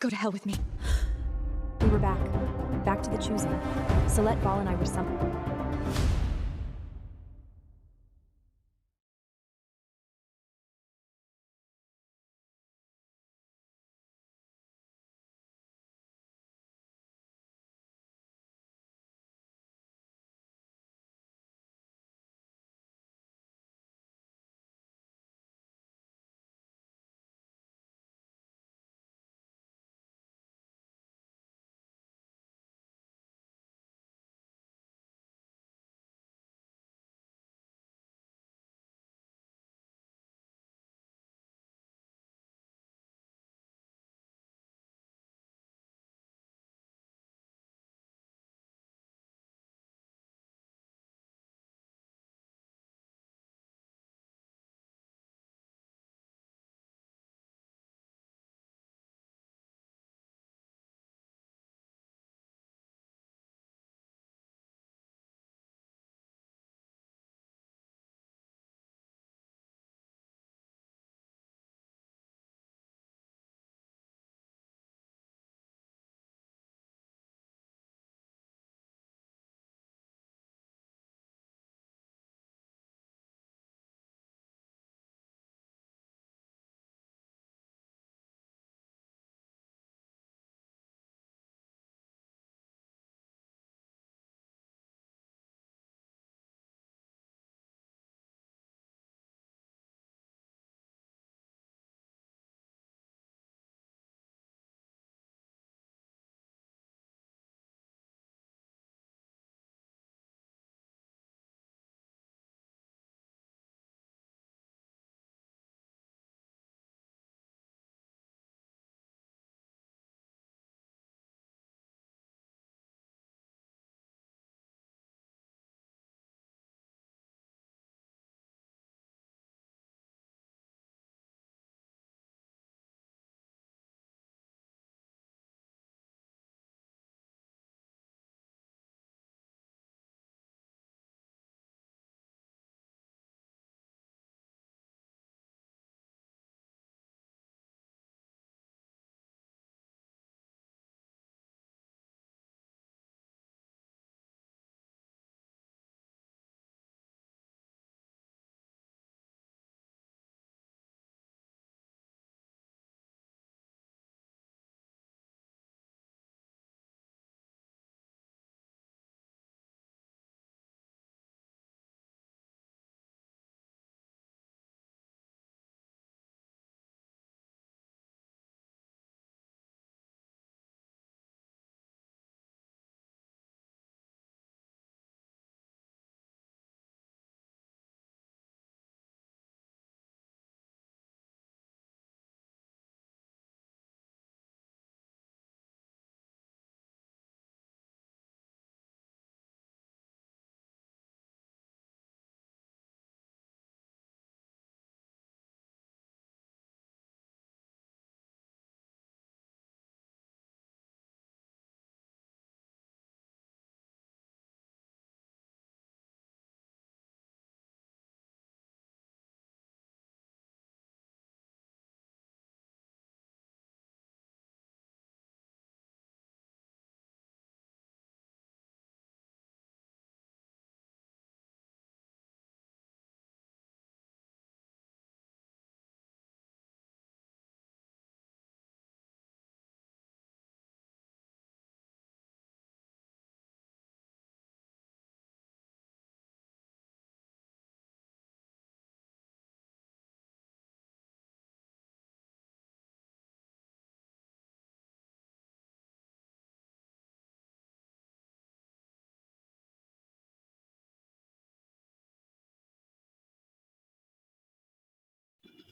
Go to hell with me. We were back. Back to the choosing. Celeste Ball and I were some.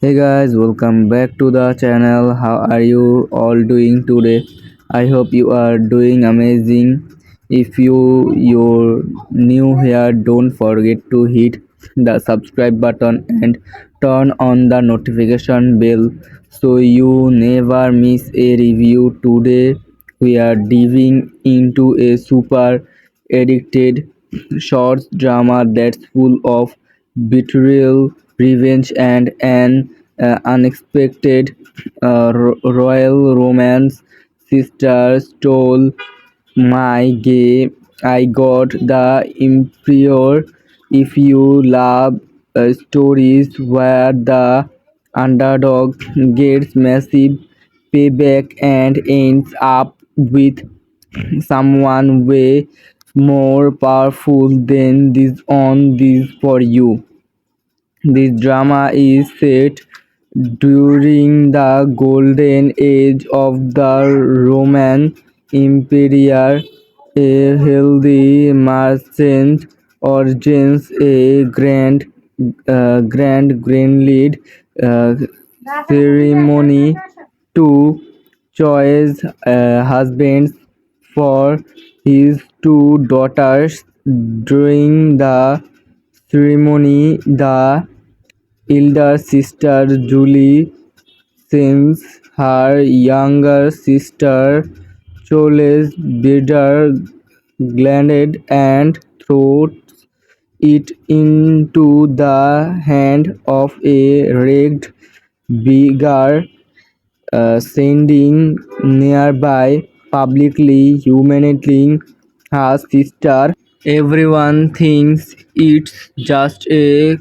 Hey guys, welcome back to the channel. How are you all doing today? I hope you are doing amazing. If you're new here, don't forget to hit the subscribe button and turn on the notification bell so you never miss a review. Today we are diving into a super addicted short drama that's full of betrayal, revenge, and an unexpected royal romance. Sister stole my game. I got the emperor. If you love stories where the underdog gets massive payback and ends up with someone way more powerful than this on this for you. This drama is set during the golden age of the Roman Empire. A healthy merchant origins a grand greenlead uh, ceremony to choose husbands for his two daughters. During the ceremony, the elder sister Julie sends her younger sister Chole's bitter glanted and throws it into the hand of a wrecked beggar, sending nearby publicly humiliating her sister. Everyone thinks it's just a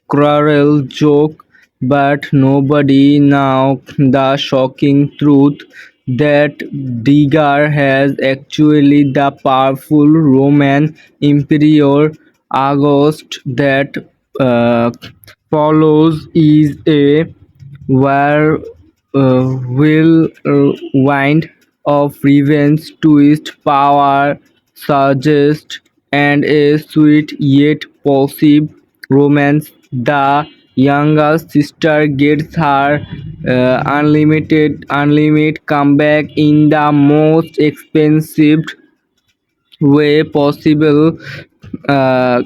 cruel joke, but nobody knows the shocking truth that Digar has actually the powerful Roman Emperor August that uh, follows is a whirlwind of revenge, twist, power, suggest, and a sweet yet passive romance. The younger sister gets her unlimited comeback in the most expensive way possible. Uh,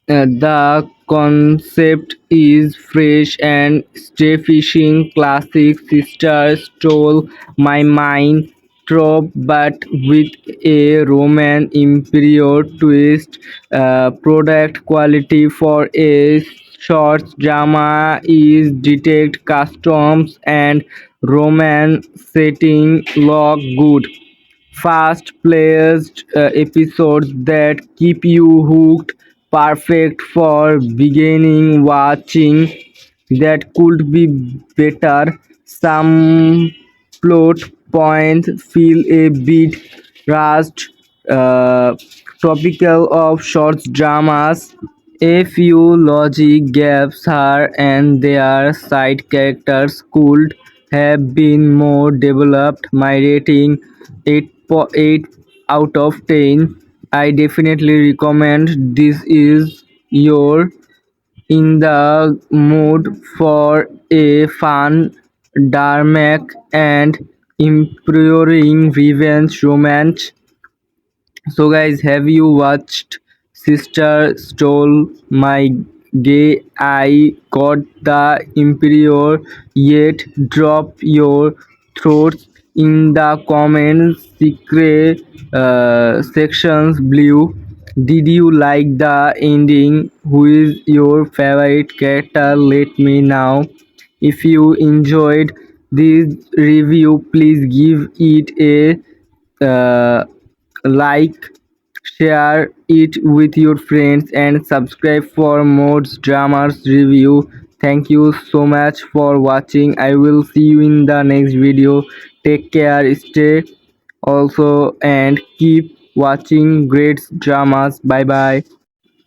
the concept is fresh and stay fishing classic sister stole my mind trope but with a Roman imperial twist. Product quality for a short drama is detect customs and Roman setting look good fast-paced episodes that keep you hooked, perfect for beginning watching. That could be better. Some plot points feel a bit rushed, topical of short dramas. A few logic gaps here and there side characters could have been more developed. My rating 8 out of 10. I definitely recommend this is your in the mood for a fun, dramatic and imploring revenge romance. So guys, have you watched Sister Stole My Gay? I got the Emperor yet? Drop your thoughts in the comments secret sections below. Did you like the ending? Who is your favorite character? Let me know. If you enjoyed this review, please give it a like, share it with your friends, and subscribe for more dramas review. Thank you so much for watching. I will see you in the next video. Take care, stay also, and keep watching great dramas. Bye bye.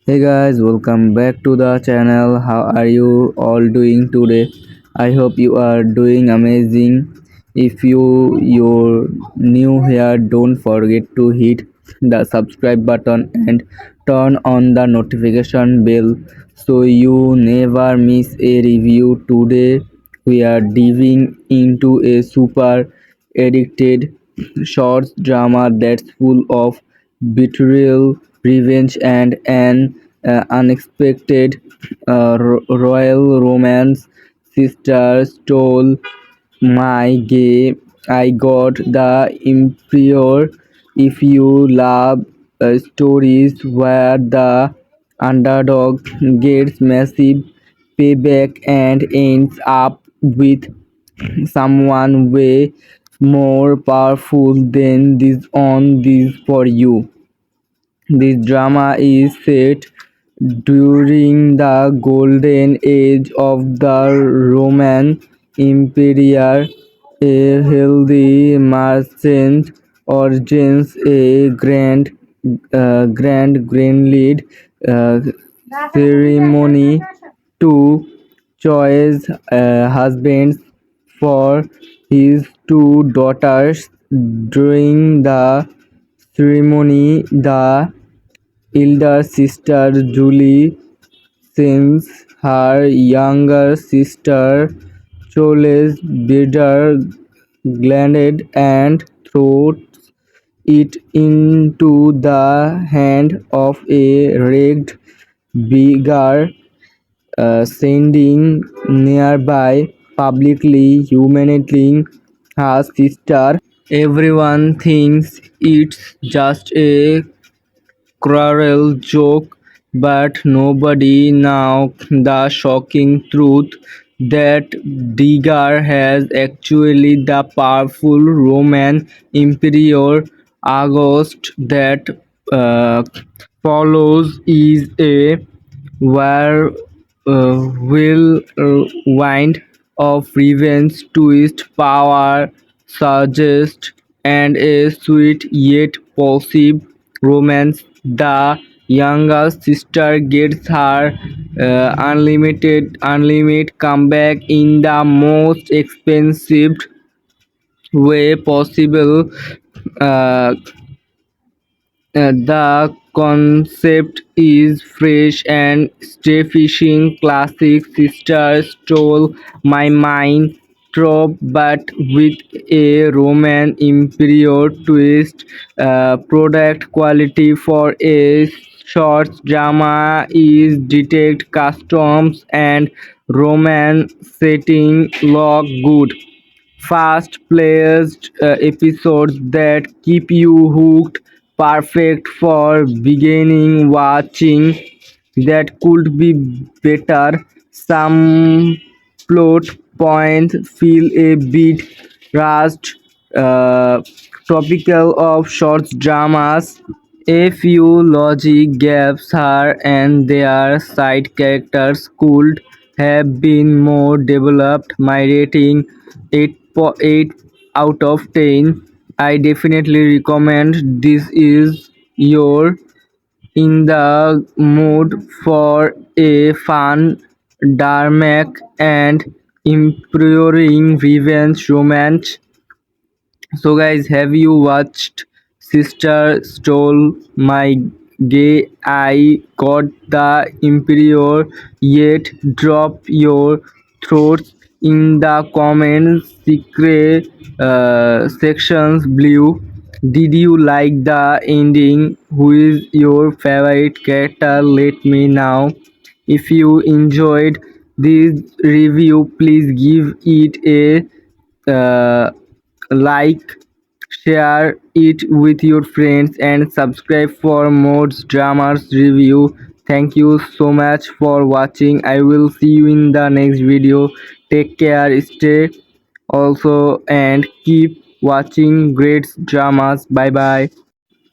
Hey guys, welcome back to the channel. How are you all doing today? I hope you are doing amazing. If you're new here, don't forget to hit the subscribe button and turn on the notification bell so you never miss a review. Today we are diving into a super addicted short drama that's full of betrayal, revenge, and an unexpected royal romance. Sister stole my game. I got the emperor. If you love stories where the underdog gets massive payback and ends up with someone way more powerful than this on this for you. This drama is set during the golden age of the Roman Empire. A healthy merchant origins a grand greenlead uh, ceremony to choose husbands for his two daughters. During the ceremony, the elder sister Julie sends her younger sister Chole's bitter glanted and throws it into the hand of a wrecked beggar, sending nearby publicly humiliating her sister. Everyone thinks it's just a cruel joke, but nobody knows the shocking truth that Digar has actually the powerful Roman Emperor August that uh, follows is a whirlwind of revenge, twist, power, suggest, and a sweet yet passive romance. The younger sister gets her unlimited comeback in the most expensive way possible. Uh, the concept is fresh and stay fishing classic sister stole my mind trope but with a Roman imperial twist. Product quality for a short drama is detect customs and Roman setting look good fast-paced episodes that keep you hooked, perfect for beginning watching. That could be better. Some plot points feel a bit rushed, uh, topical of short dramas. A few logic gaps here and there side characters could have been more developed. My rating 8.8 out of 10. I definitely recommend this is your in the mood for a fun, dramatic and empowering revenge romance. So guys, have you watched Sister Stole My Gay? I got the Emperor yet? Drop your thoughts in the comments secret sections below. Did you like the ending? Who is your favorite character? Let me know. If you enjoyed this review, please give it a like, share it with your friends, and subscribe for more dramas review. Thank you so much for watching. I will see you in the next video. Take care, stay also, and keep watching great dramas. Bye bye.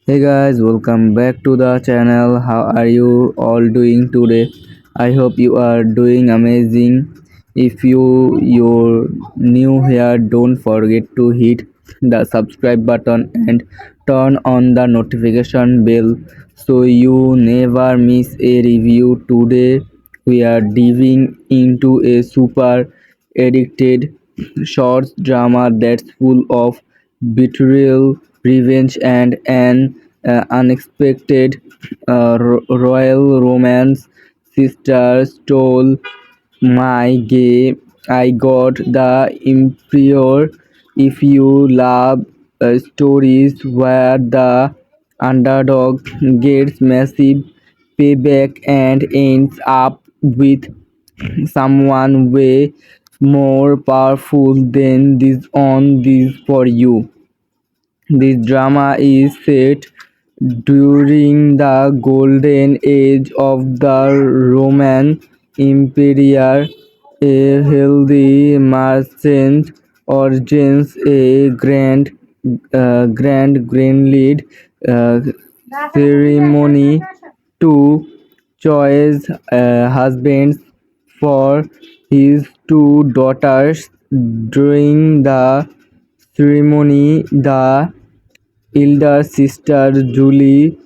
Hey guys, welcome back to the channel. How are you all doing today? I hope you are doing amazing. If you're new here, don't forget to hit the subscribe button and turn on the notification bell so you never miss a review. Today we are diving into a super addicted short drama that's full of betrayal, revenge, and an unexpected royal romance. Sister stole my gay. I got the Emperor. If you love stories where the underdog gets massive payback and ends up with someone way more powerful than this on this for you. This drama is set during the golden age of the Roman Imperial, a healthy merchant origins a grand greenlead uh, ceremony to choose husbands for his two daughters. During the ceremony, the elder sister Julie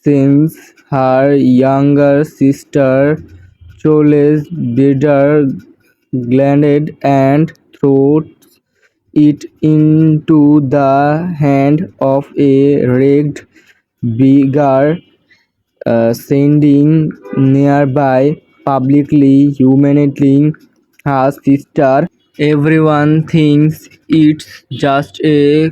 sends her younger sister Chole's bitter glanted and throws it into the hand of a wrecked beggar, sending nearby publicly humiliating her sister. Everyone thinks it's just a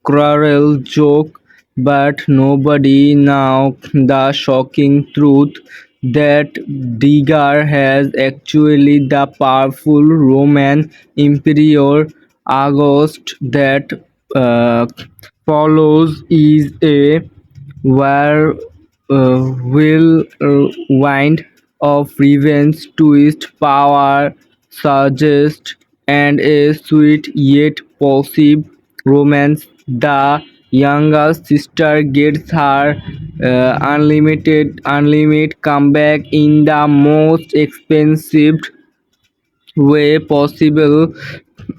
cruel joke, but nobody knows the shocking truth that Digar has actually the powerful Roman Emperor August that uh, follows is a where whirlwind of revenge, twist, power, suggest, and a sweet yet possible romance. The younger sister gets her unlimited comeback in the most expensive way possible.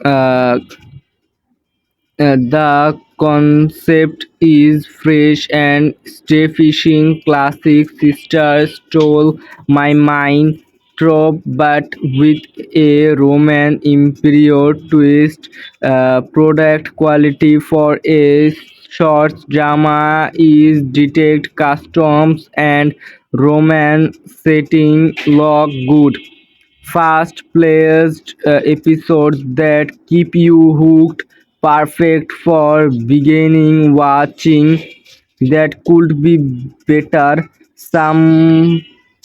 Uh, the concept is fresh and stay fishing classic sister stole my mind trope but with a Roman imperial twist. Product quality for a short drama is detect customs and Roman setting look good fast-paced episodes that keep you hooked, perfect for beginning watching. That could be better. Some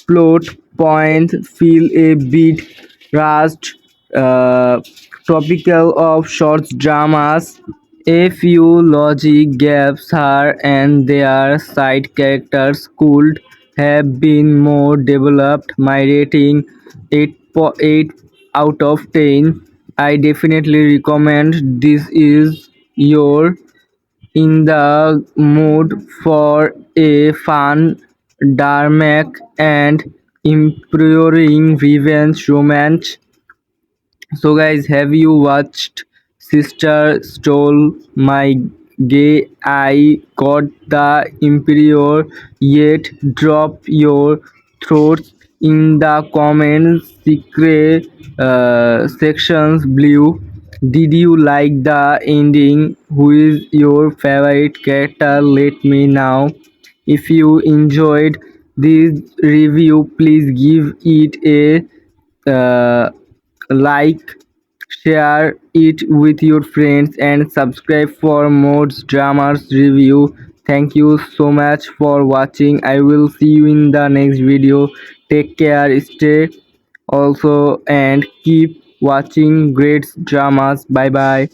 plot points feel a bit rushed, uh, topical of short dramas. A few logic gaps here and there side characters could have been more developed. My rating 8 out of 10. I definitely recommend this is your in the mood for a fun, dramatic and empowering revenge romance. So guys, have you watched Sister Stole My Gay? I got the Emperor yet? Drop your thoughts in the comments secret sections below. Did you like the ending? Who is your favorite character? Let me know. If you enjoyed this review, please give it a like, share it with your friends, and subscribe for more dramas review. Thank you so much for watching. I will see you in the next video. Take care, stay also, and keep watching great dramas. Bye bye.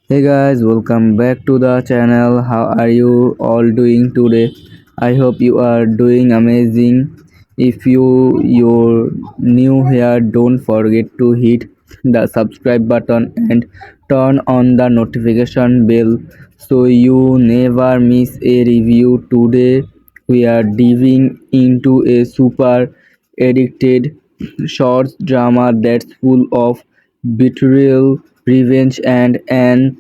Hey guys, welcome back to the channel. How are you all doing today? I hope you are doing amazing. If you're new here, don't forget to hit the subscribe button and turn on the notification bell so you never miss a review. Today we are diving into a super addicted short drama that's full of betrayal, revenge, and an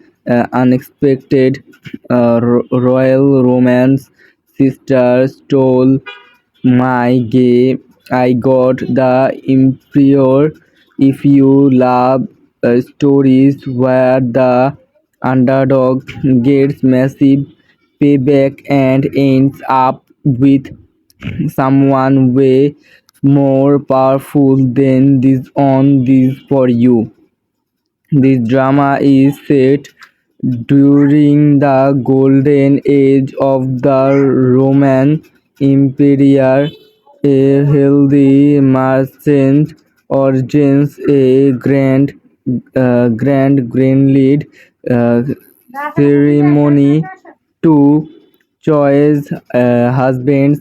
unexpected royal romance. Sister stole my gay. I got the Emperor. If you love stories where the underdog gets massive payback and ends up with someone way more powerful than this on this for you. This drama is set during the golden age of the Roman Empire. A healthy merchant origins a grand greenlead uh, ceremony to choose husbands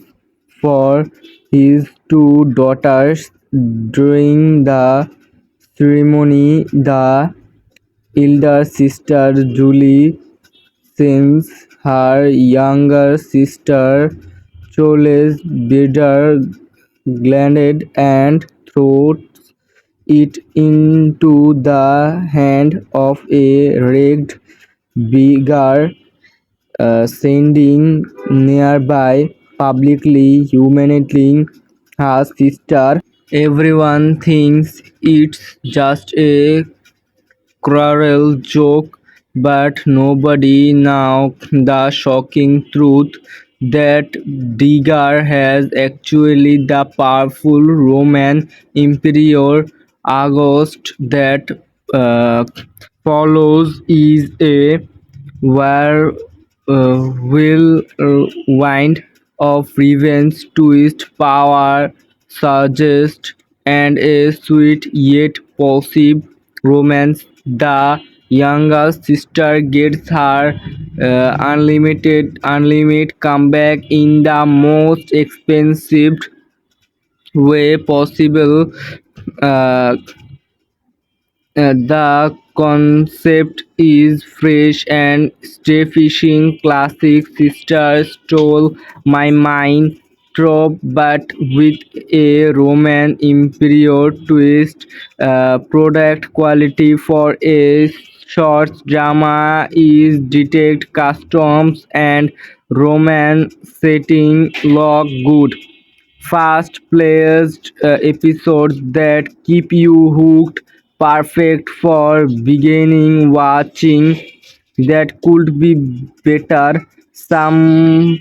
for his two daughters. During the ceremony, the elder sister Julie sings her younger sister Chole's bitter gladed and throws it into the hand of a wrecked beggar, standing nearby, publicly humiliating her sister. Everyone thinks it's just a cruel joke, but nobody knows the shocking truth that Digar has actually the powerful Roman Emperor August that uh, follows is a where whirlwind of revenge, twist, power, suggest, and a sweet yet passive romance. The younger sister gets her unlimited comeback in the most expensive way possible. Uh, the concept is fresh and stay fishing classic sister stole my mind trope but with a Roman imperial twist. Product quality for a short drama is detect customs and Roman setting look good fast-paced episodes that keep you hooked, perfect for beginning watching. That could be better. Some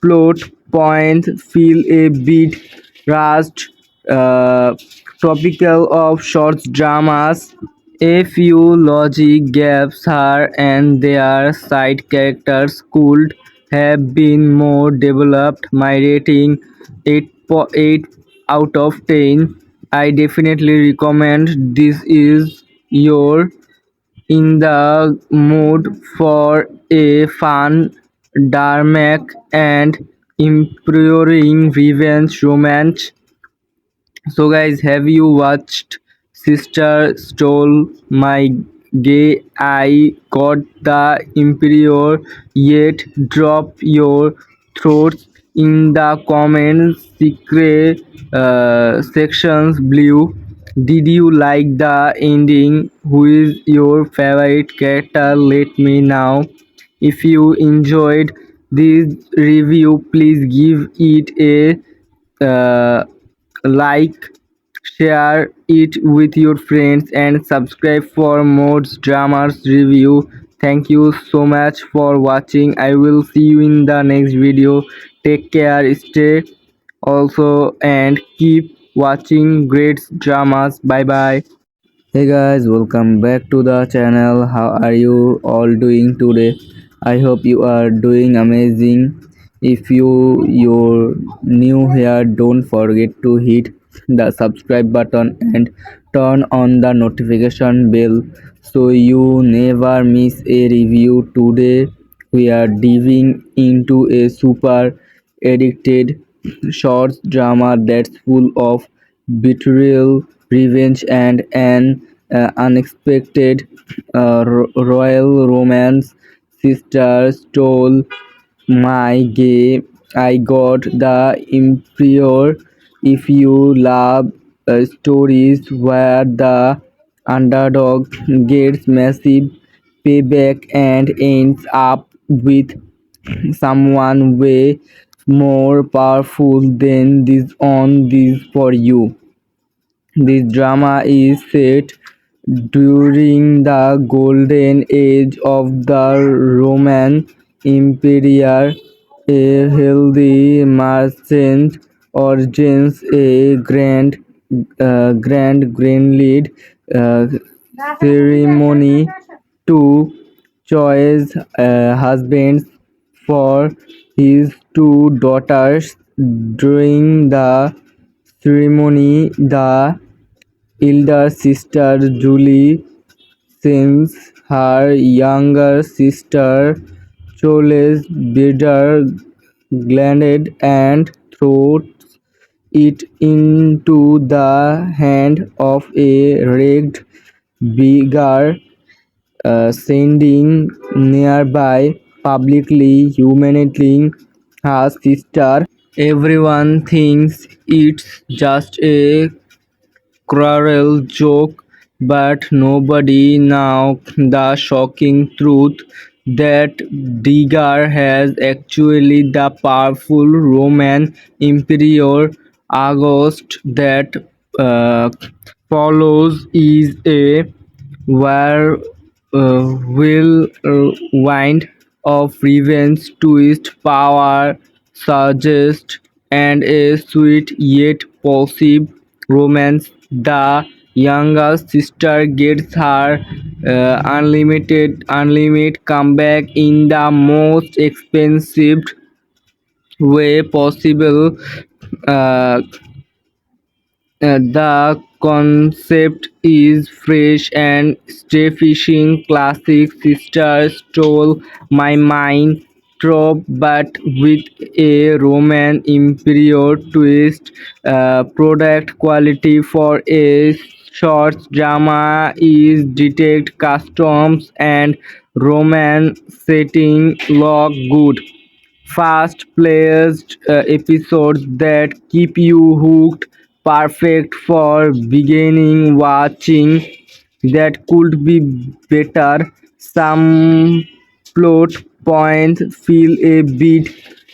plot points feel a bit rushed, topical of short dramas. A few logic gaps here and there side characters could have been more developed. My rating 8 out of 10. I definitely recommend this is your in the mood for a fun, dramatic and empowering revenge romance. So guys, have you watched Sister Stole My Gay? I got the Emperor yet? Drop your thoughts in the comments secret sections below. Did you like the ending? Who is your favorite character? Let me know. If you enjoyed this review, please give it a like, share it with your friends, and subscribe for more dramas review. Thank you so much for watching. I will see you in the next video. Take care, stay also, and keep watching great dramas. Bye bye. Hey guys, welcome back to the channel. How are you all doing today? I hope you are doing amazing. If you're new here, don't forget to hit the subscribe button and turn on the notification bell so you never miss a review. Today we are diving into a super addicted short drama that's full of betrayal, revenge, and an unexpected royal romance. Sister stole my gay. I got the Emperor. If you love stories where the underdog gets massive payback and ends up with someone way more powerful than this on this for you. This drama is set during the golden age of the Roman Empire. A healthy merchant origins a grand greenlead uh, ceremony to choose husbands for his two daughters. During the ceremony, the elder sister Julie sings her younger sister Chole's bitter gladed and throws it into the hand of a wrecked beggar, sending nearby publicly humiliating her sister. Everyone thinks it's just a cruel joke, but nobody knows the shocking truth that Digar has actually the powerful Roman Emperor August that uh, follows is a whirlwind of revenge, twist, power, suggest, and a sweet yet passive romance. The younger sister gets her unlimited comeback in the most expensive way possible. Uh, the concept is fresh and stay fishing classic sister stole my mind trope but with a Roman imperial twist. Product quality for a short drama is detect customs and Roman setting look good fast-paced episodes that keep you hooked, perfect for beginning watching. That could be better. Some plot points feel a bit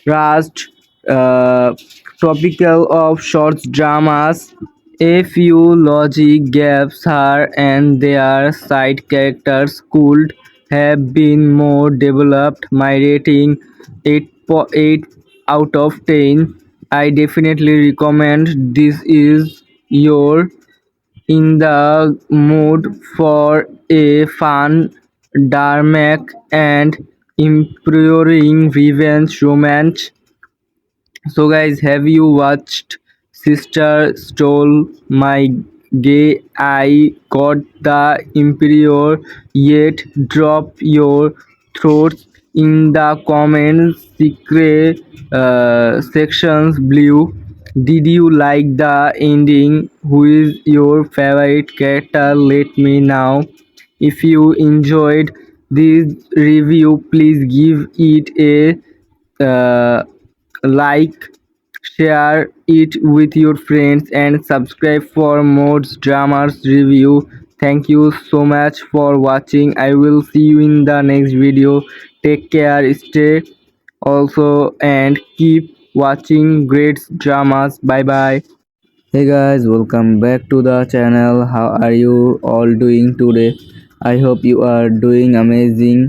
rushed, uh, topical of short dramas. A few logic gaps here and there side characters could have been more developed. My rating 8.8 out of 10. I definitely recommend this is your in the mood for a fun, dramatic and empowering revenge romance. So guys, have you watched Sister Stole My Gay? I got the Emperor yet? Drop your thoughts in the comments secret sections below. Did you like the ending? Who is your favorite character? Let me know. If you enjoyed this review, please give it a like, share it with your friends, and subscribe for more dramas review. Thank you so much for watching. I will see you in the next video. Take care, stay also, and keep watching great dramas. Bye bye. Hey guys, welcome back to the channel. How are you all doing today? I hope you are doing amazing.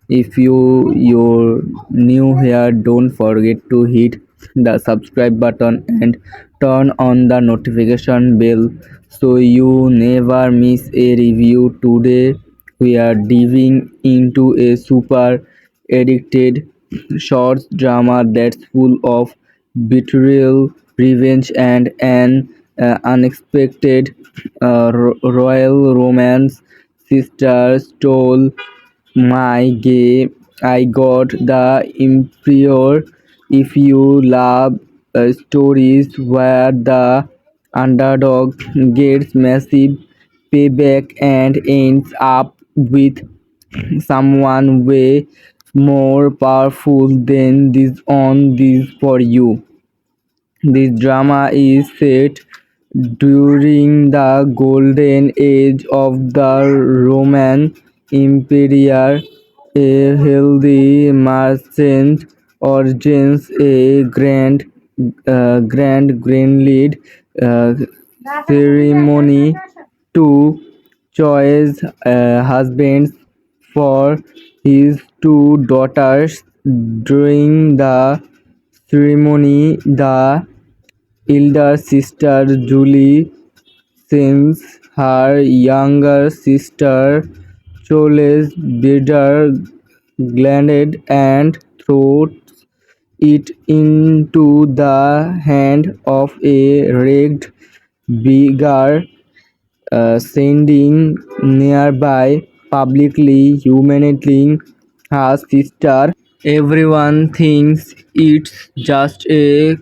If you're new here, don't forget to hit the subscribe button and turn on the notification bell so you never miss a review. Today we are diving into a super addicted short drama that's full of betrayal, revenge, and an unexpected royal romance. Sister stole my gay. I got the Emperor. If you love stories where the underdog gets massive payback and ends up with someone way more powerful than this on this for you. This drama is set during the golden age of the Roman Empire. A healthy merchant origins a grand greenlead uh, ceremony to choose husbands for his two daughters. During the ceremony, the elder sister Julie sends her younger sister Chole's bitter glanted and throws it into the hand of a wrecked beggar, sending nearby publicly humiliating her sister. Everyone thinks it's just a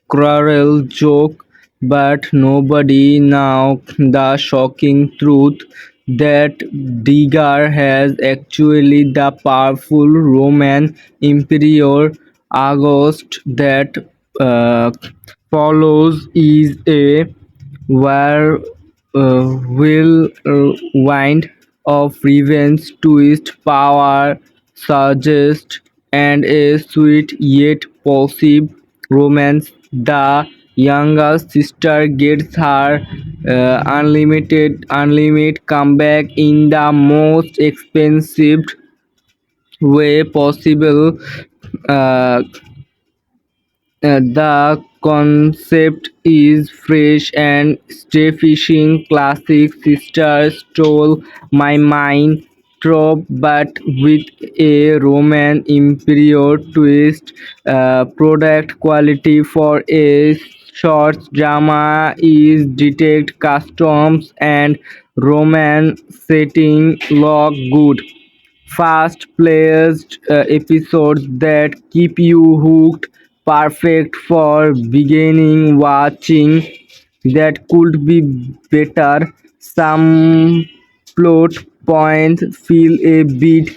cruel joke, but nobody knows the shocking truth that Digar has actually the powerful Roman Emperor August that uh, follows is a where whirlwind of revenge, twist, power, suggest, and a sweet yet possible romance. The younger sister gets her unlimited comeback in the most expensive way possible. Uh, the concept is fresh and stay fishing classic sister stole my mind trope but with a Roman imperial twist. Product quality for a short drama is detect customs and Roman setting look good fast-paced episodes that keep you hooked, perfect for beginning watching. That could be better. Some plot points feel a bit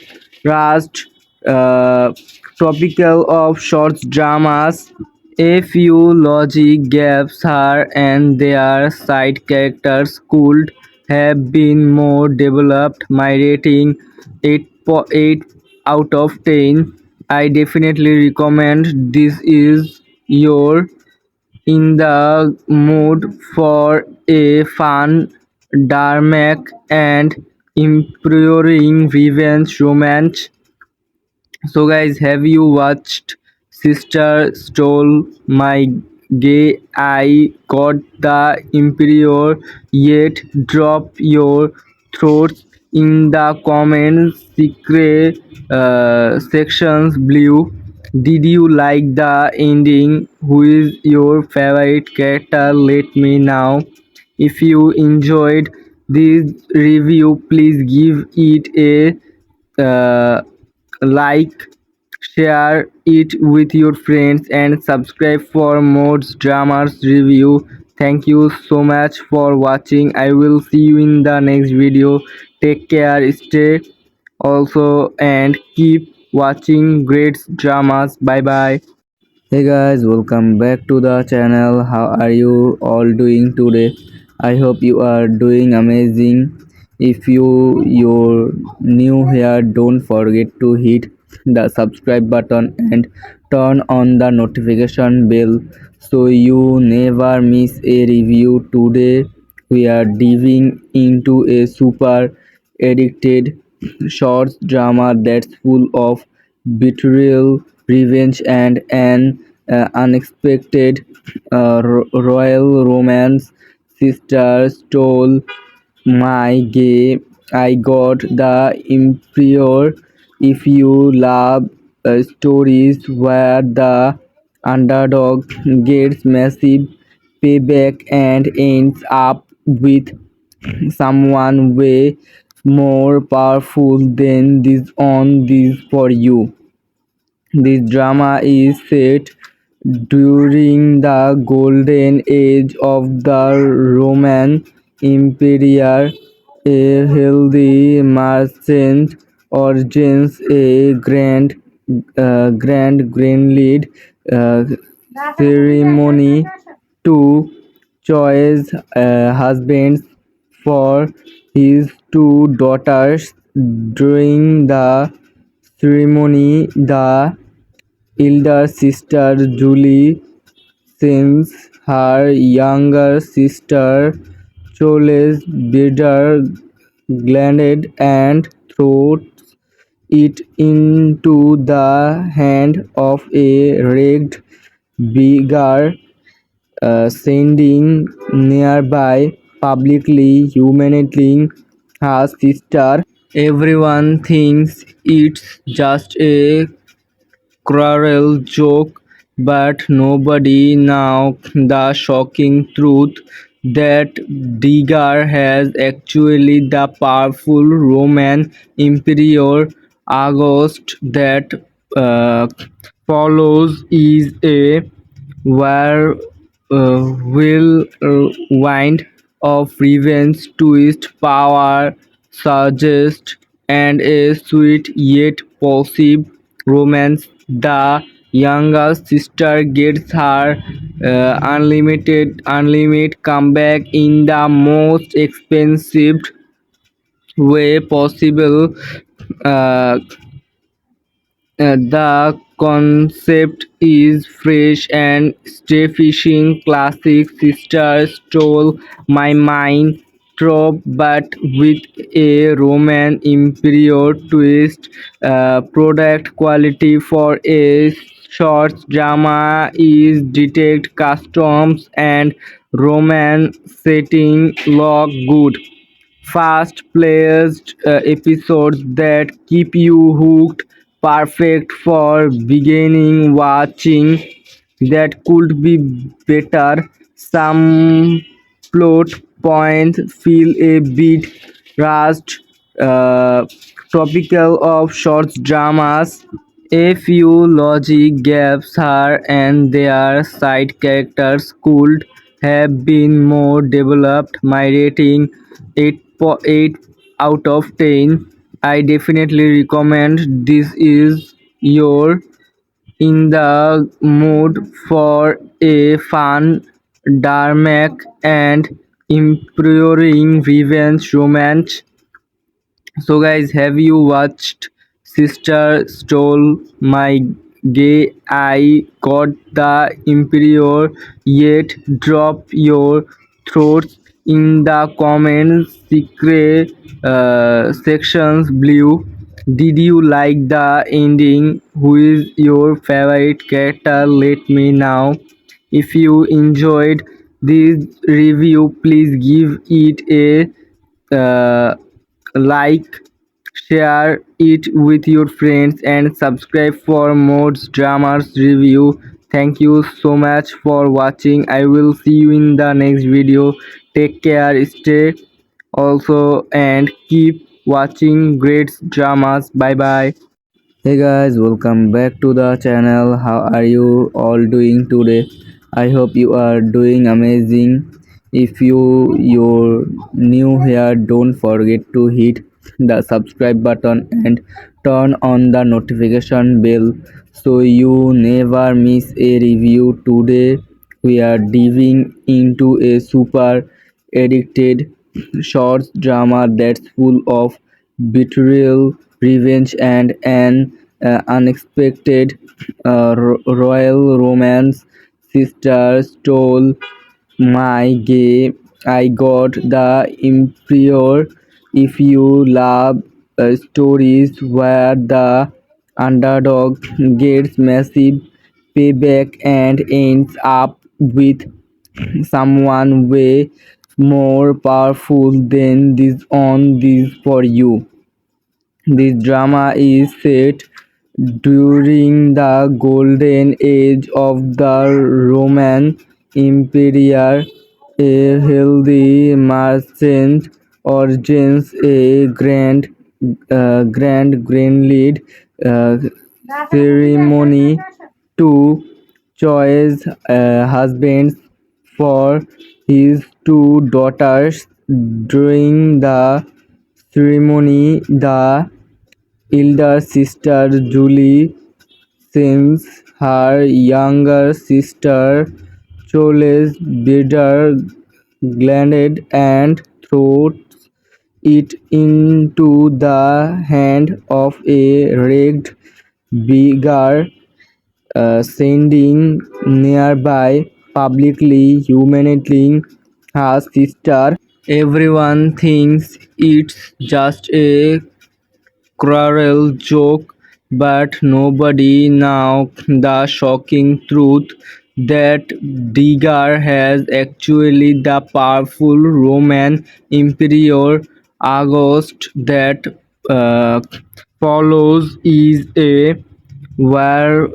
rushed, uh, topical of short dramas. A few logic gaps here and there side characters could have been more developed. My rating 8 out of 10. I definitely recommend this is your in the mood for a fun, dramatic and empowering revenge romance. So guys, have you watched Sister Stole My Gay? I got the Emperor yet? Drop your thoughts in the comments secret sections below. Did you like the ending? Who is your favorite character? Let me know. If you enjoyed this review, please give it a like, share it with your friends, and subscribe for more dramas review. Thank you so much for watching. I will see you in the next video. Take care, stay also, and keep watching great dramas. Bye bye. Hey guys, welcome back to the channel. How are you all doing today? I hope you are doing amazing. If you're new here, don't forget to hit the subscribe button and turn on the notification bell so you never miss a review. Today we are diving into a super addicted short drama that's full of betrayal, revenge, and an unexpected royal romance. Sister stole my gay. I got the Emperor. If you love stories where the underdog gets massive payback and ends up with someone way more powerful than this on this for you. This drama is set during the golden age of the Roman Empire. A healthy merchant origins a grand greenlead uh, ceremony to choose husbands for his two daughters. During the ceremony, the elder sister Julie sends her younger sister Chole's bitter glanted and throws it into the hand of a ragged beggar, sending nearby publicly humiliating her sister. Everyone thinks it's just a cruel joke, but nobody knows the shocking truth that Digar has actually the powerful Roman Emperor August that uh, follows is a where whirlwind of revenge, twist, power, suggest, and a sweet yet possible romance. The younger sister gets her unlimited comeback in the most expensive way possible. Uh, the concept is fresh and stay fishing classic sister stole my mind trope but with a Roman imperial twist. Product quality for a short drama is detect customs and Roman setting look good fast-paced episodes that keep you hooked, perfect for beginning watching. That could be better. Some plot points feel a bit rushed, uh, topical of short dramas. A few logic gaps here and there side characters could have been more developed. My rating 8 out of 10. I definitely recommend this is your in the mood for a fun, dramatic and empowering revenge romance. So guys, have you watched Sister Stole My Gay? I got the Emperor yet drop your thoughts in the comments secret sections below. Did you like the ending? Who is your favorite character? Let me know. If you enjoyed this review, please give it a like, share it with your friends, and subscribe for more dramas review. Thank you so much for watching. I will see you in the next video. Take care, stay also, and keep watching great dramas. Bye bye. Hey guys, welcome back to the channel. How are you all doing today? I hope you are doing amazing. If you're new here, don't forget to hit the subscribe button and turn on the notification bell so you never miss a review. Today we are diving into a super addicted short drama that's full of betrayal, revenge, and an unexpected royal romance. Sister stole my gay. I got the Emperor. If you love stories where the underdog gets massive payback and ends up with someone way more powerful than this on this for you. This drama is set during the golden age of the Roman Empire. A healthy merchant origins a grand greenlead uh, ceremony to choose husbands for his two daughters. During the ceremony, the elder sister Julie sends her younger sister Chole's bitter glanted and throws it into the hand of a wrecked beggar, sending nearby publicly humiliating her sister. Everyone thinks it's just a cruel joke, but nobody knows the shocking truth that Digar has actually the powerful Roman Emperor August that uh, follows is a where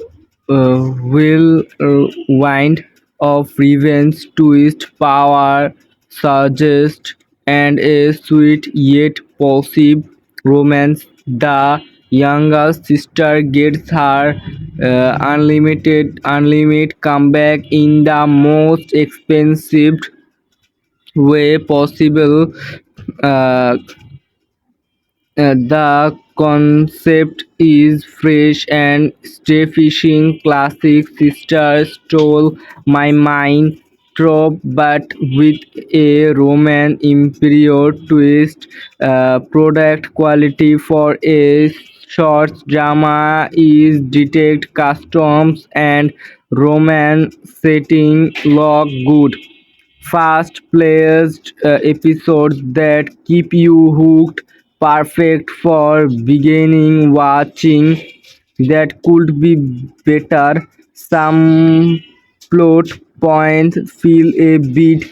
whirlwind of revenge, twist, power, suggest, and a sweet yet possible romance. The younger sister gets her unlimited comeback in the most expensive way possible. Uh, the concept is fresh and stay fishing classic sister stole my mind trope but with a Roman imperial twist. Product quality for a short drama is detect customs and Roman setting look good fast-paced episodes that keep you hooked, perfect for beginning watching. That could be better. Some plot points feel a bit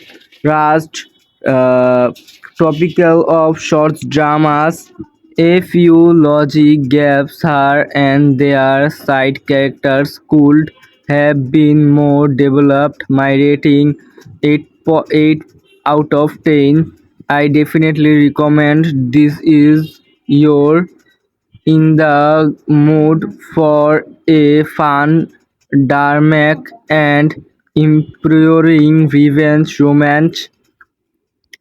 rushed, uh, topical of short dramas. A few logic gaps here and there side characters could have been more developed. My rating 8 out of 10. I definitely recommend this is your in the mood for a fun, dramatic and empowering revenge romance.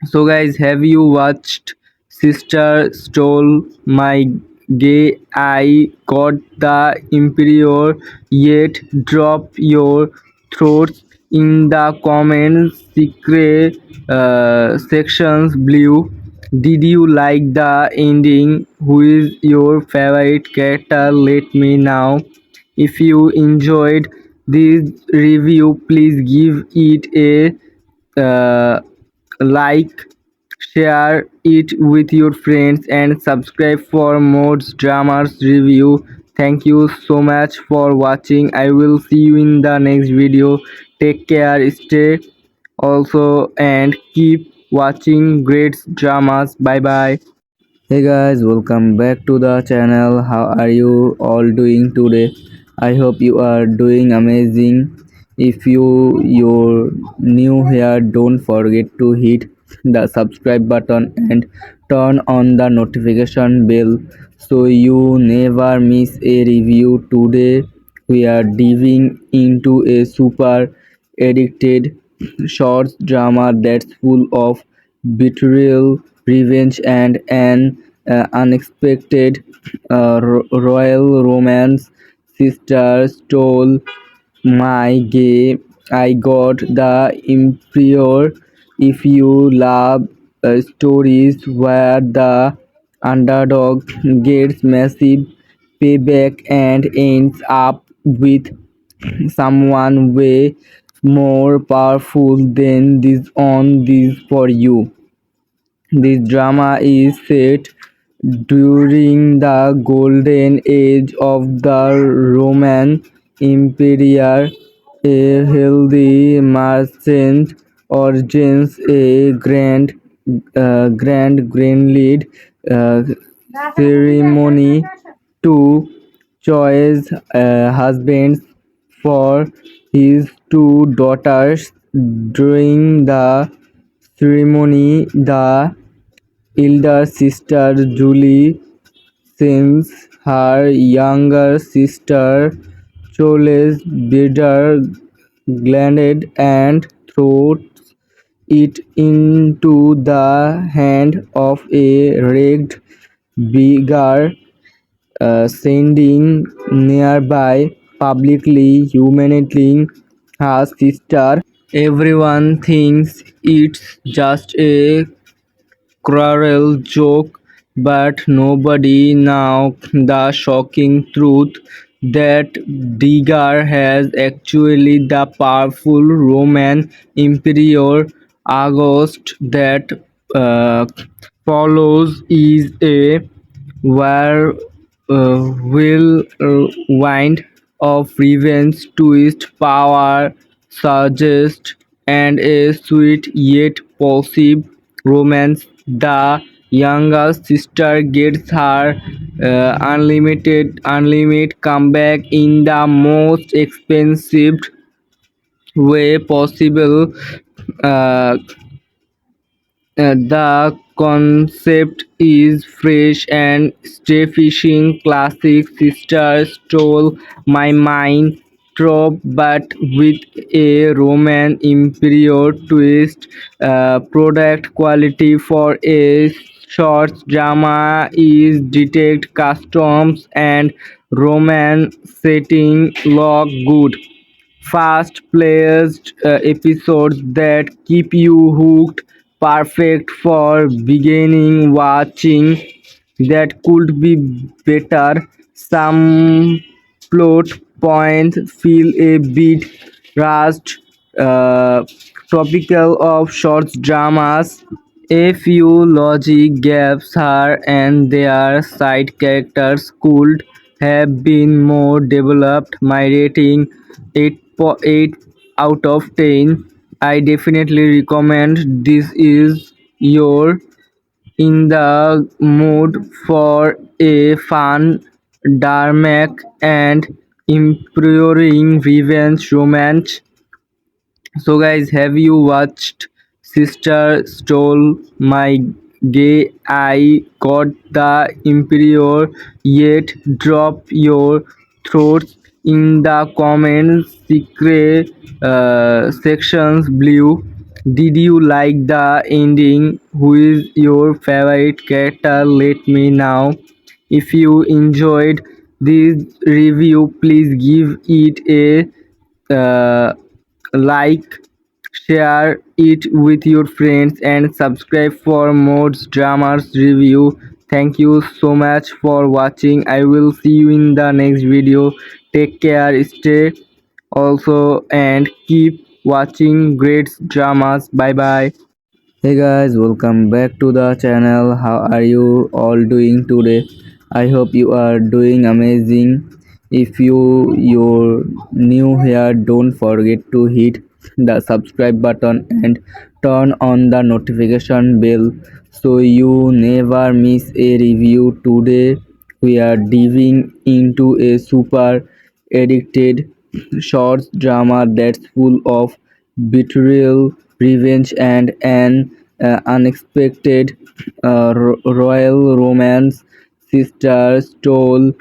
So guys, have you watched Sister Stole My Gay? I got the Emperor yet? Drop your thoughts in the comments secret sections below. Did you like the ending? Who is your favorite character? Let me know. If you enjoyed this review, please give it a like, share it with your friends, and subscribe for more dramas review. Thank you so much for watching. I will see you in the next video. Take care, stay also, and keep watching great dramas. Bye bye. Hey guys, welcome back to the channel. How are you all doing today? I hope you are doing amazing. If you're new here, don't forget to hit the subscribe button and turn on the notification bell so you never miss a review. Today we are diving into a super addicted short drama that's full of betrayal, revenge, and an unexpected royal romance. Sister stole my gay. I got the Emperor. If you love stories where the underdog gets massive payback and ends up with someone way more powerful than this on this for you. This drama is set during the golden age of the Roman Empire. A healthy merchant origins a grand lead uh, ceremony to choose husbands for his two daughters. During the ceremony, the elder sister Julie sends her younger sister Chole's bitter glanted and throws it into the hand of a wrecked beggar, sending nearby publicly humiliating her sister. Everyone thinks it's just a cruel joke, but nobody knows the shocking truth that Digar has actually the powerful Roman Emperor August that uh, follows is a where whirlwind of revenge, twist, power, suggest, and a sweet yet passive romance. The younger sister gets her unlimited comeback in the most expensive way possible. Uh, the concept is fresh and stay fishing classic sister stole my mind trope but with a Roman imperial twist. Product quality for a short drama is detect customs and Roman setting look good fast-paced episodes that keep you hooked, perfect for beginning watching. That could be better. Some plot points feel a bit rushed, uh, topical of short dramas. A few logic gaps here and there side characters could have been more developed. My rating 8.8 out of 10. I definitely recommend this is your in the mood for a fun, dramatic and empowering revenge romance. So guys, have you watched Sister Stole My Gay? I got the Emperor yet? Drop your thoughts in the comments secret sections below. Did you like the ending? Who is your favorite character? Let me know. If you enjoyed this review, please give it a like, share it with your friends, and subscribe for more dramas review. Thank you so much for watching. I will see you in the next video. Take care, stay also, and keep watching great dramas. Bye bye. Hey guys, welcome back to the channel. How are you all doing today? I hope you are doing amazing. If you're new here, don't forget to hit the subscribe button and turn on the notification bell so you never miss a review. Today we are diving into a super addicted short drama that's full of betrayal, revenge, and an unexpected royal romance. Sister stole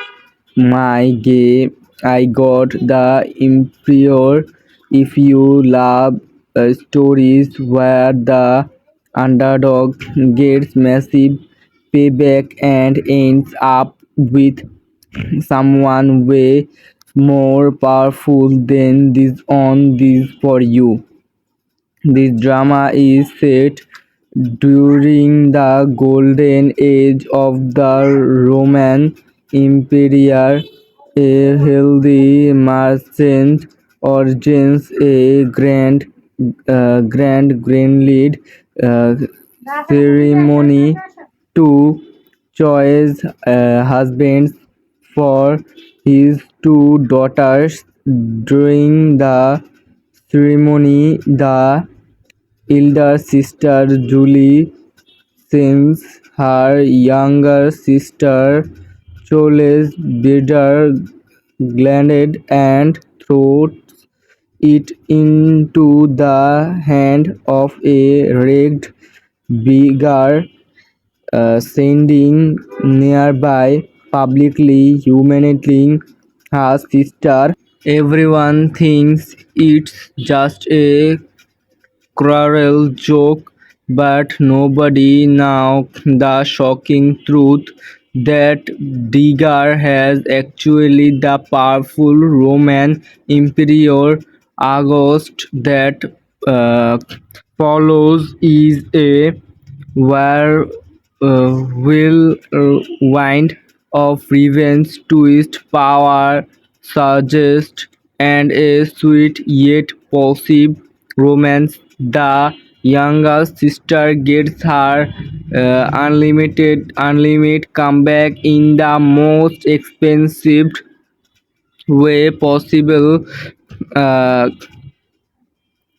my gay. I got the Emperor. If you love stories where the underdog gets massive payback and ends up with someone way more powerful than this on this for you. This drama is set during the golden age of the Roman Empire. A healthy merchant origins a grand greenlead uh, ceremony to choose husbands for his two daughters. During the ceremony, the elder sister Julie sends her younger sister Chole's bitter glanted and throws it into the hand of a ragged beggar, sending nearby publicly humiliating her sister. Everyone thinks it's just a cruel joke, but nobody knows the shocking truth that Digar has actually the powerful Roman Emperor August that uh, follows is a whirlwind of revenge, twist, power, suggest, and a sweet yet passive romance. The younger sister gets her unlimited comeback in the most expensive way possible. Uh,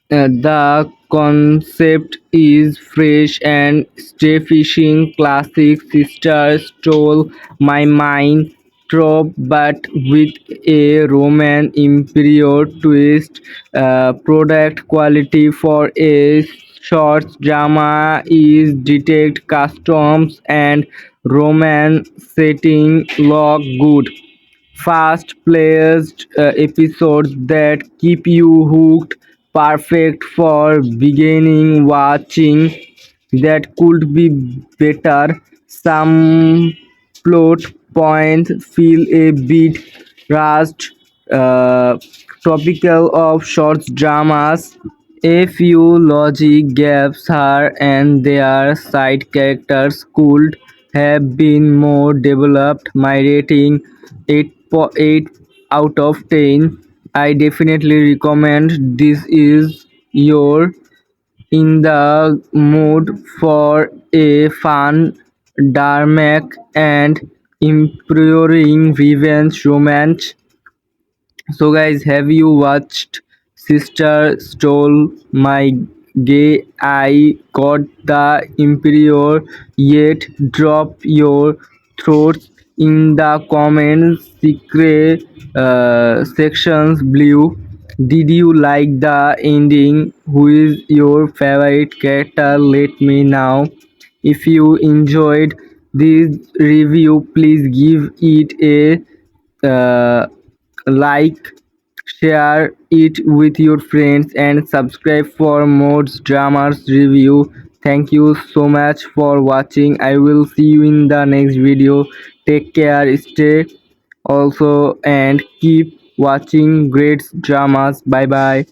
the concept is fresh and stay fishing classic sister stole my mind trope but with a Roman imperial twist. Product quality for a short drama is detect customs and romance setting look good. Fast-paced episodes that keep you hooked, perfect for beginning watching. That could be better. Some plot points feel a bit rushed, uh, topical of short dramas. A few logic gaps here and there, side characters could have been more developed. My rating 8.8 out of 10. I definitely recommend this is your in the mood for a fun, dramatic and empowering revenge romance. So guys, have you watched Sister Stole My Gay? I got the Emperor yet? Drop your thoughts in the comments secret sections below. Did you like the ending? Who is your favorite character? Let me know. If you enjoyed this review, please give it a like, share it with your friends, and subscribe for more dramas review. Thank you so much for watching. I will see you in the next video. Take care, stay also, and keep watching great dramas. Bye bye.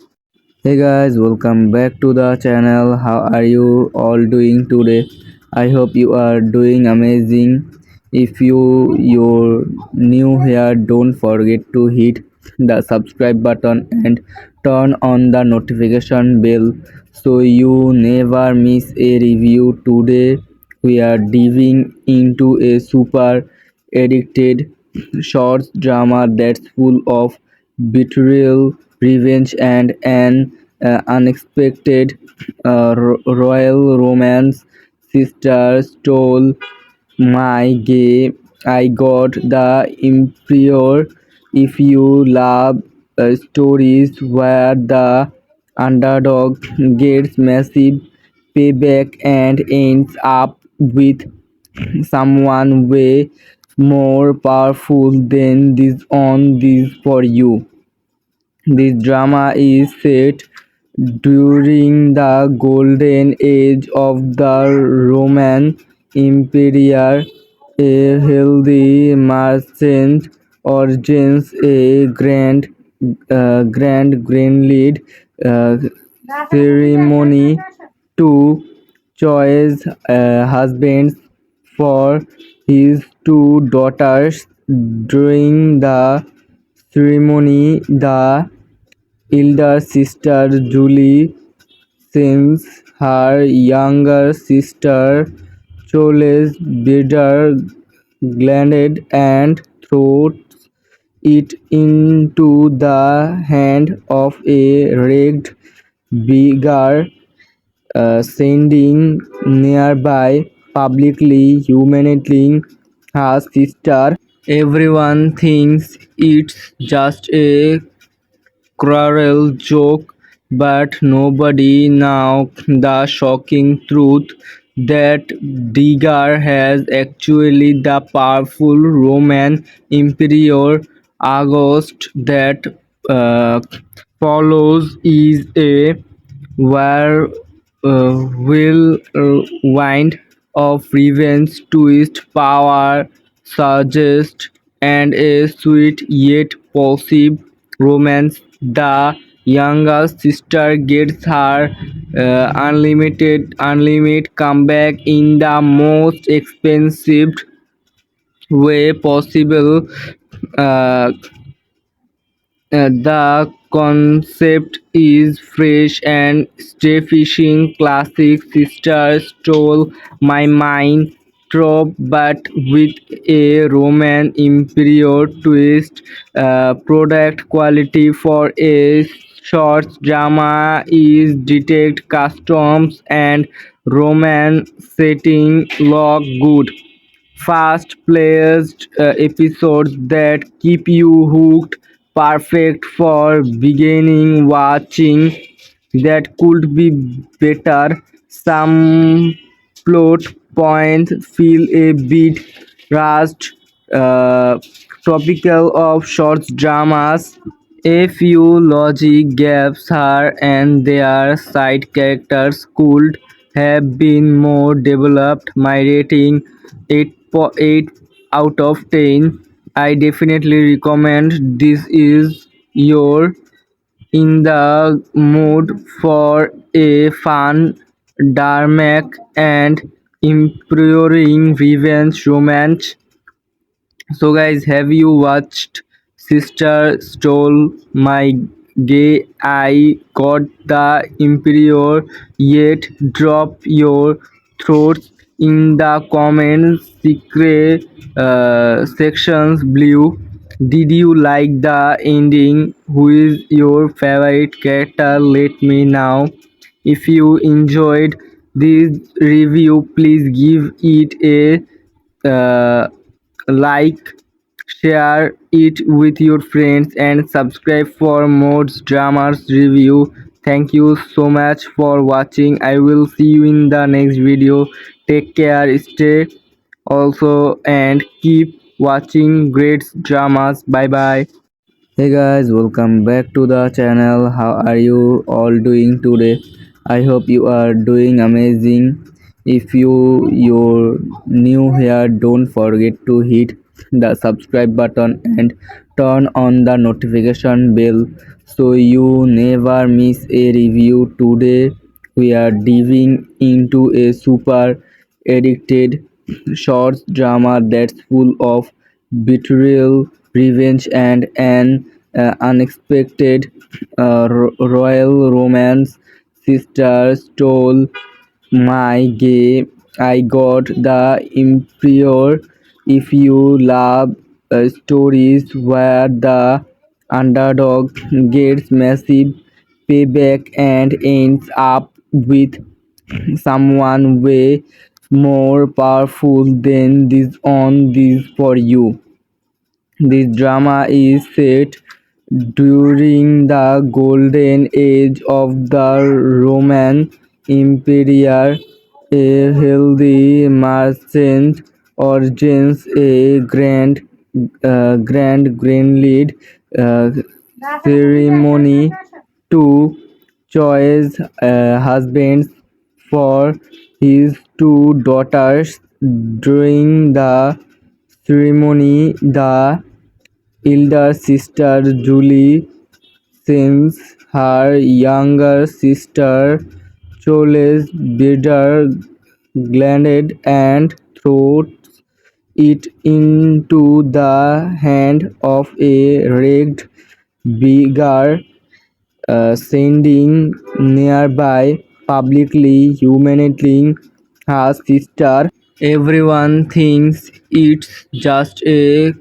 Hey guys, welcome back to the channel. How are you all doing today? I hope you are doing amazing. If you're new here, don't forget to hit the subscribe button and turn on the notification bell so you never miss a review. Today we are diving into a super addicted short drama that's full of betrayal, revenge, and an unexpected royal romance. Sister stole my gay. I got the Emperor. If you love stories where the underdog gets massive payback and ends up with someone way more powerful than this on this for you. This drama is set during the golden age of the Roman Empire. A healthy merchant origins a grand greenlead uh, ceremony to choose husbands for his two daughters. During the ceremony, the elder sister Julie sends her younger sister Chole's bitter glanted and throws it into the hand of a wrecked beggar, sending nearby publicly humiliating her sister. Everyone thinks it's just a cruel joke, but nobody knows the shocking truth that Digar has actually the powerful Roman Emperor August that uh, follows is a whirlwind of revenge, twist, power, suggest, and a sweet yet passive romance. The younger sister gets her unlimited comeback in the most expensive way possible. Uh, the concept is fresh and stay fishing classic sister stole my mind trope but with a Roman imperial twist. Product quality for a short drama is detect customs and Roman setting look good. Fast-paced episodes that keep you hooked, perfect for beginning watching. that could be better. Some plot points feel a bit rushed, uh, topical of short dramas. A few logic gaps here and there. Side characters could have been more developed. My rating 8 out of 10. I definitely recommend this is your in the mood for a fun, dramatic, and empowering revenge romance. So, guys, have you watched Sister Stole My Gay? I got the Emperor yet? Drop your thoughts in the comments secret sections below. Did you like the ending? Who is your favorite character? Let me know. If you enjoyed this review, please give it a like, share it with your friends, and subscribe for more dramas review. Thank you so much for watching. I will see you in the next video. Take care, stay also, and keep watching great dramas. Bye bye. Hey guys, welcome back to the channel. How are you all doing today? I hope you are doing amazing. If you're new here, don't forget to hit the subscribe button and turn on the notification bell so you never miss a review. Today we are diving into a super addicted short drama that's full of betrayal, revenge, and an unexpected royal romance. Sister stole my gay. I got the Emperor. If you love stories where the underdog gets massive payback and ends up with someone way more powerful than this on this for you. This drama is set during the golden age of the Roman Empire. A healthy merchant origins a grand lead uh, ceremony to choose husbands for his two daughters. During the ceremony, the elder sister Julie sends her younger sister Chole's bitter glanted and throws it into the hand of a wrecked beggar, sending nearby publicly humiliating her sister. Everyone thinks it's just a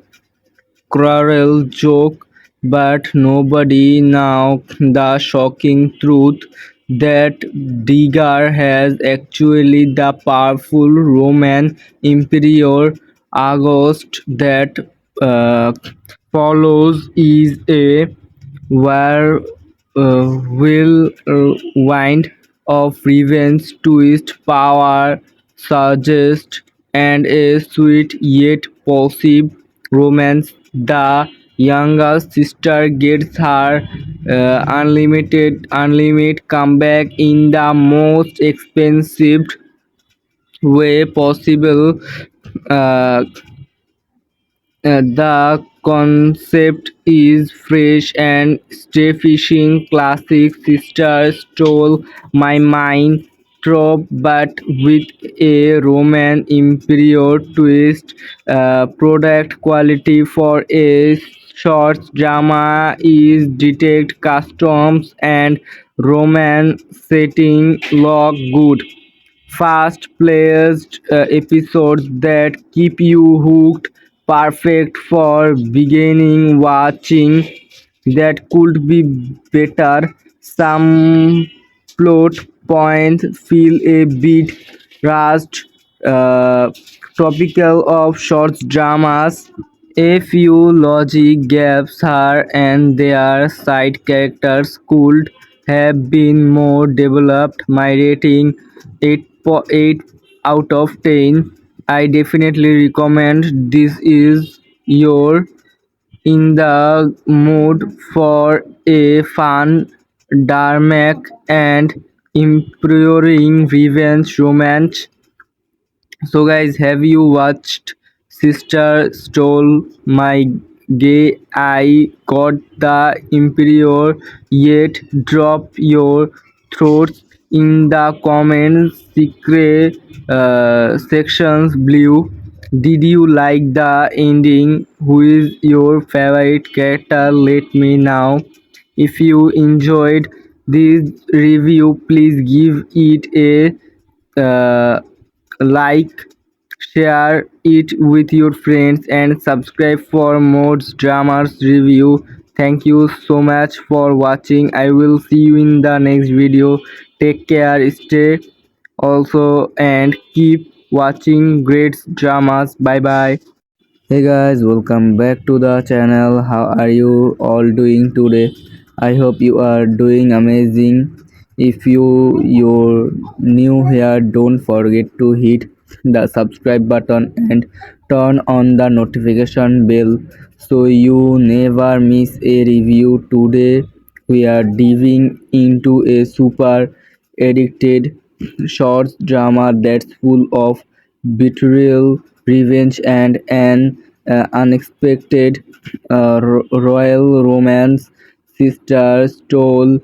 cruel joke, but nobody knows the shocking truth that Digar has actually the powerful Roman Emperor August that uh, follows is a where whirlwind of revenge, twist, power, suggest, and a sweet yet passive romance. The younger sister gets her unlimited comeback in the most expensive way possible. Uh, the concept is fresh and stay-fishing classic. Sister stole my mind trope, but with a Roman Imperial twist. Product quality for a short drama is detect customs and Roman setting look good. Fast-paced episodes that keep you hooked, perfect for beginning watching. That could be better. Some plot points feel a bit rushed, uh, topical of short dramas. A few logic gaps here and there. Side characters could have been more developed. My rating 8.8 out of 10. I definitely recommend this is your in the mood for a fun, dramatic, and empowering revenge romance. So, guys, have you watched Sister Stole My Gay? I got the Emperor yet? Drop your thoughts in the comments secret sections below. Did you like the ending? Who is your favorite character? Let me know. If you enjoyed this review, please give it a like, share it with your friends, and subscribe for more dramas review. Thank you so much for watching. I will see you in the next video. Take care, stay also, and keep watching great dramas. Bye bye. Hey guys, welcome back to the channel. How are you all doing today? I hope you are doing amazing. If you're new here, don't forget to hit the subscribe button and turn on the notification bell so you never miss a review. Today we are diving into a super addicted short drama that's full of betrayal, revenge, and an unexpected royal romance. Sister stole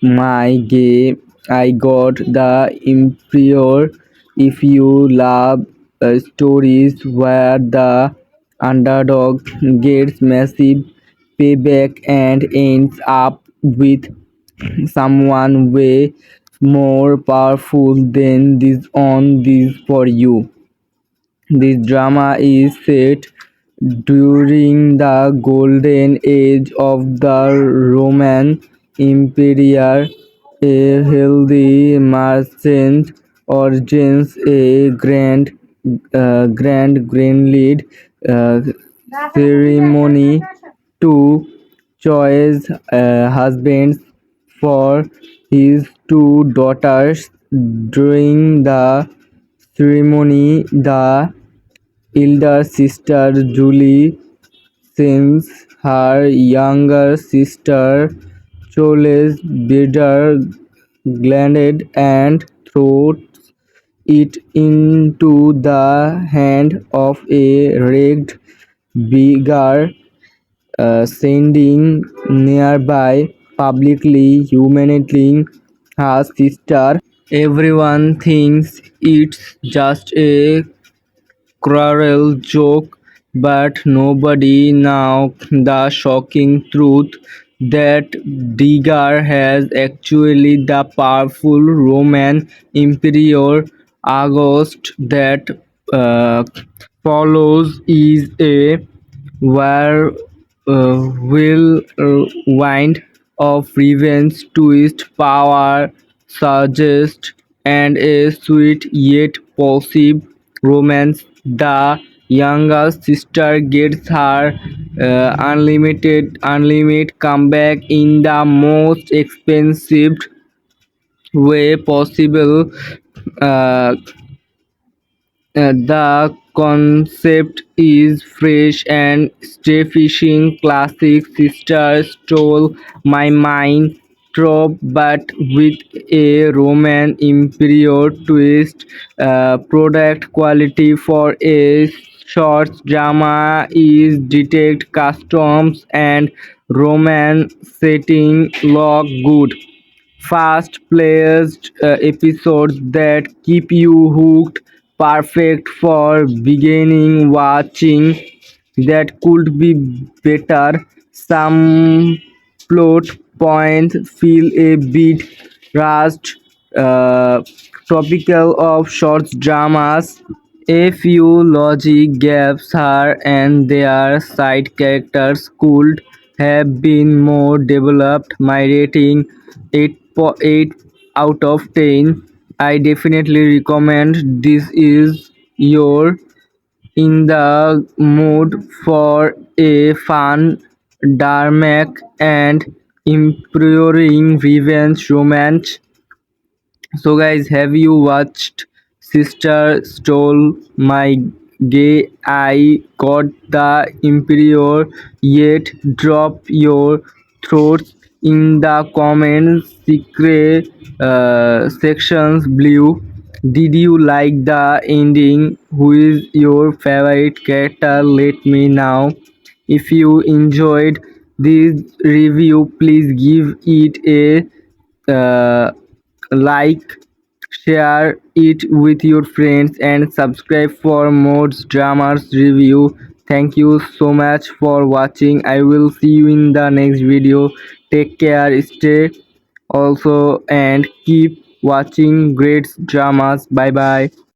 my gay. I got the Emperor. If you love stories where the underdog gets massive payback and ends up with someone way more powerful than this on this for you. This drama is set during the golden age of the Roman Empire. A healthy merchant origins a grand greenlead uh, ceremony to choose husbands for his two daughters. During the ceremony, the elder sister Julie sends her younger sister Chole's bitter glanted and throws it into the hand of a ragged beggar, sending nearby publicly humiliating her sister. Everyone thinks it's just a cruel joke, but nobody knows the shocking truth that Digar has actually the powerful Roman Emperor August that uh, follows is a whirlwind of revenge, twist, power, suggest, and a sweet yet passive romance. The younger sister gets her unlimited comeback in the most expensive way possible. Uh, the concept is fresh and stay fishing classic sister stole my mind trope but with a Roman Imperial twist. Product quality for a short drama is detect customs and Roman setting look good fast-paced episodes that keep you hooked, perfect for beginning watching. That could be better. Some plot points feel a bit rushed, uh, topical of short dramas. A few logic gaps here and there side characters could have been more developed. My rating 8.8 out of 10. I definitely recommend this is your in the mood for a fun, dramatic, and imploring revenge romance. So guys, have you watched Sister Stole My Gay? I got the Emperor yet? Drop your thoughts in the comments secret sections below. Did you like the ending? Who is your favorite character? Let me know. If you enjoyed this review, please give it a like, share it with your friends, and subscribe for more dramas review. Thank you so much for watching. I will see you in the next video. Take care, stay also, and keep watching great dramas. Bye bye.